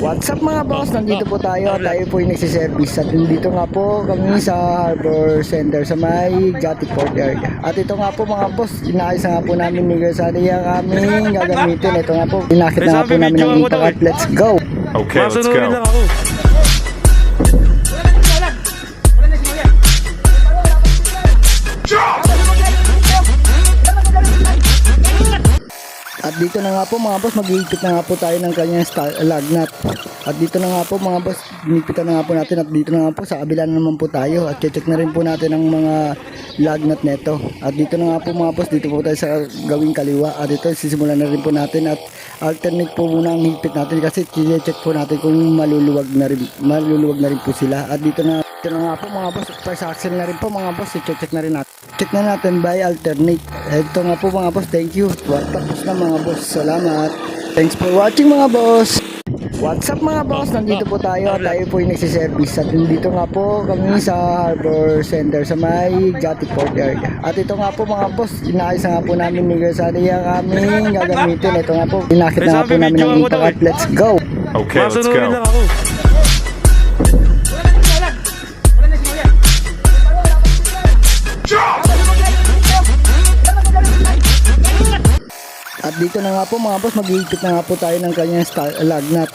What's up mga boss? Nandito po tayo. Tayo po yung nagsiservice. At nandito nga po kami sa Harbor Center sa may Gattic Port area. At ito nga po mga boss, inaayos na nga po namin ni Gazali ang aming gagamitin. Ito nga po, pinakit na nga po namin ng impact at let's go! Okay, let's go. Lang ako. At dito na nga po mga boss, maghihigpit na nga po tayo ng kanyang lug nut. At dito na nga po mga boss, hinipitan na nga po natin. At dito na nga po, sa kabila na naman po tayo. At check na rin po natin ang mga lug nut neto. At dito na nga po mga boss, dito po tayo sa gawing kaliwa. At ito, sisimulan na rin po natin. At alternate po muna ang higpit natin kasi check po natin kung maluluwag na rin po sila. At dito na nga po mga boss, first axle na rin po mga boss, i-check na rin natin. Check na natin by alternate. Ito nga po mga boss, thank you. Tapos na mga boss, salamat. Thanks for watching mga boss. What's up mga boss, nandito po tayo. Tayo po yung nagsiservice. At nandito nga po kami sa Harbor Center sa may Gattic Port area. At ito nga po mga boss, inaayos na nga po namin ni Gazali ang aming gagamitin. Ito nga po, pinakit na nga po namin ng impact at let's go! Okay, let's Masunurin lang go. ako. At dito na nga po mga boss, maghihigpit na nga po tayo ng kanyang lug nut.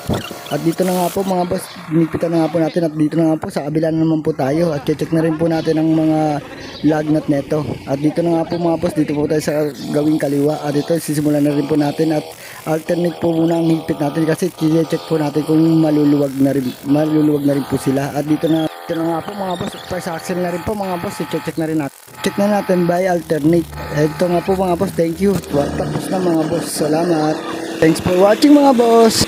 At dito na nga po mga boss, hinipitan na nga po natin. At dito na nga po, sa kabila na naman po tayo. At check na rin po natin ang mga lug nut neto. At dito na nga po mga boss, dito po tayo sa gawing kaliwa. At ito, sisimulan na rin po natin. At alternate po muna ang higpit natin kasi check po natin kung maluluwag na rin po sila. At dito na nga po mga boss, first axle na rin po mga boss, i-check na rin natin. Check na natin by alternate. Ito nga po mga boss, thank you. Tapos na mga boss, salamat. Thanks for watching mga boss.